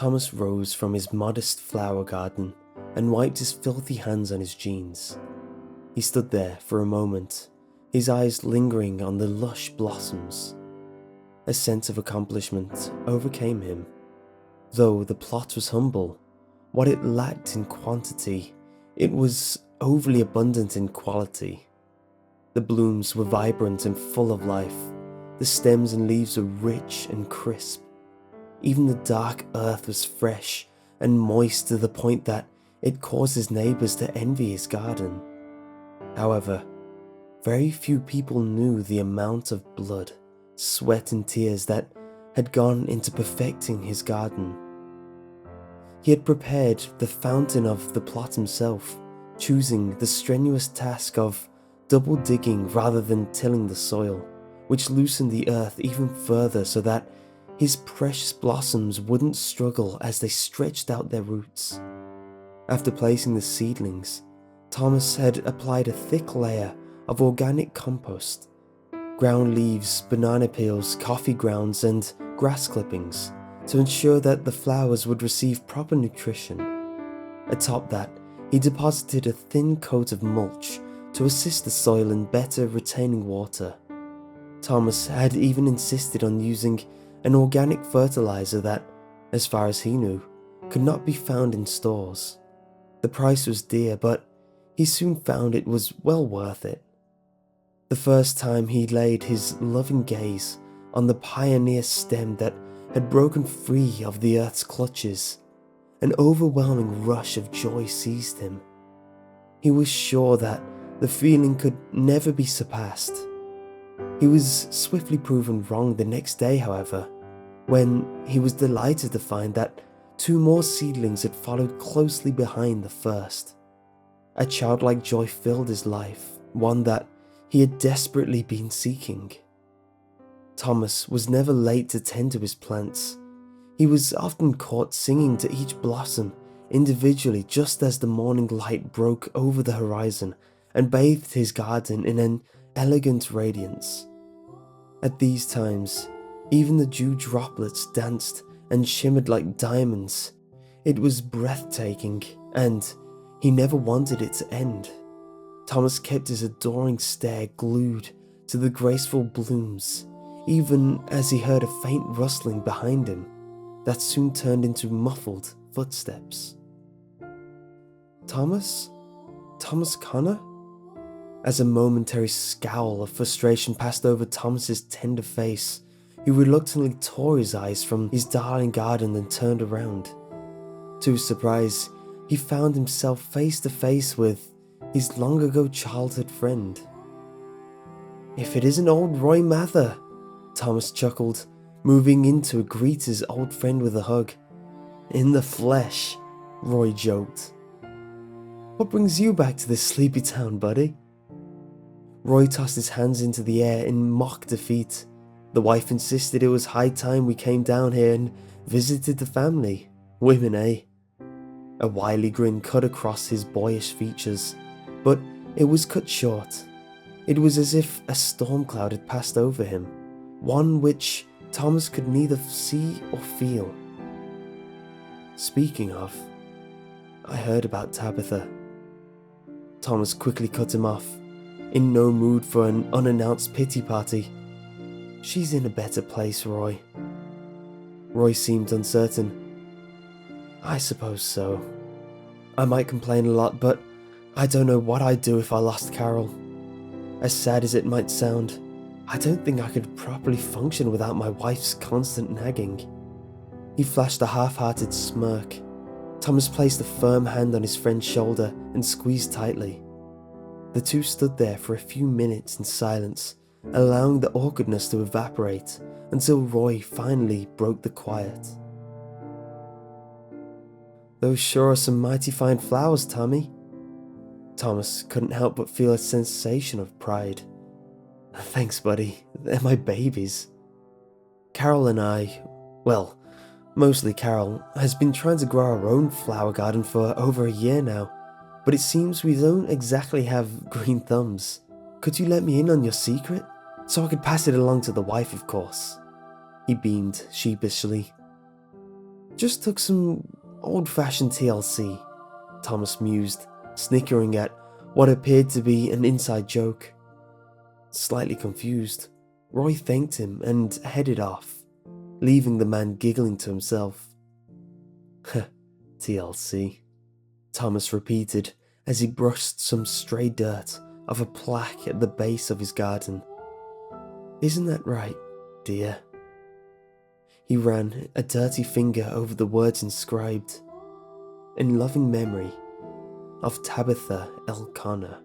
Thomas rose from his modest flower garden and wiped his filthy hands on his jeans. He stood there for a moment, his eyes lingering on the lush blossoms. A sense of accomplishment overcame him. Though the plot was humble, what it lacked in quantity, it was overly abundant in quality. The blooms were vibrant and full of life. The stems and leaves were rich and crisp. Even the dark earth was fresh and moist to the point that it caused his neighbours to envy his garden. However, very few people knew the amount of blood, sweat and tears that had gone into perfecting his garden. He had prepared the fountain of the plot himself, choosing the strenuous task of double digging rather than tilling the soil, which loosened the earth even further so that his precious blossoms wouldn't struggle as they stretched out their roots. After placing the seedlings, Thomas had applied a thick layer of organic compost, ground leaves, banana peels, coffee grounds, and grass clippings to ensure that the flowers would receive proper nutrition. Atop that, he deposited a thin coat of mulch to assist the soil in better retaining water. Thomas had even insisted on using an organic fertilizer that, as far as he knew, could not be found in stores. The price was dear, but he soon found it was well worth it. The first time he laid his loving gaze on the pioneer stem that had broken free of the earth's clutches, an overwhelming rush of joy seized him. He was sure that the feeling could never be surpassed. He was swiftly proven wrong the next day, however, when he was delighted to find that 2 more seedlings had followed closely behind the first. A childlike joy filled his life, one that he had desperately been seeking. Thomas was never late to tend to his plants. He was often caught singing to each blossom individually just as the morning light broke over the horizon and bathed his garden in an elegant radiance. At these times, even the dew droplets danced and shimmered like diamonds. It was breathtaking, and he never wanted it to end. Thomas kept his adoring stare glued to the graceful blooms, even as he heard a faint rustling behind him that soon turned into muffled footsteps. Thomas? Thomas Connor? As a momentary scowl of frustration passed over Thomas's tender face, he reluctantly tore his eyes from his darling garden and turned around. To his surprise, he found himself face to face with his long-ago childhood friend. "If it isn't old Roy Mather," Thomas chuckled, moving in to greet his old friend with a hug. "In the flesh," Roy joked. "What brings you back to this sleepy town, buddy?" Roy tossed his hands into the air in mock defeat. "The wife insisted it was high time we came down here and visited the family. Women, eh?" A wily grin cut across his boyish features, but it was cut short. It was as if a storm cloud had passed over him, one which Thomas could neither see or feel. "Speaking of, I heard about Tabitha." Thomas quickly cut him off, in no mood for an unannounced pity party. "She's in a better place, Roy." Roy seemed uncertain. "I suppose so. I might complain a lot, but I don't know what I'd do if I lost Carol. As sad as it might sound, I don't think I could properly function without my wife's constant nagging." He flashed a half-hearted smirk. Thomas placed a firm hand on his friend's shoulder and squeezed tightly. The two stood there for a few minutes in silence, allowing the awkwardness to evaporate until Roy finally broke the quiet. "Those sure are some mighty fine flowers, Tommy." Thomas couldn't help but feel a sensation of pride. "Thanks, buddy. They're my babies." Carol and I, well, mostly Carol, has been trying to grow our own flower garden for over a year now, but it seems we don't exactly have green thumbs. Could you let me in on your secret? So I could pass it along to the wife, of course." He beamed sheepishly. Just took some old-fashioned TLC, Thomas mused, snickering at what appeared to be an inside joke. Slightly confused, Roy thanked him and headed off, leaving the man giggling to himself. TLC, Thomas repeated as he brushed some stray dirt off a plaque at the base of his garden. Isn't that right, dear? He ran a dirty finger over the words inscribed, in loving memory of Tabitha Elkanah.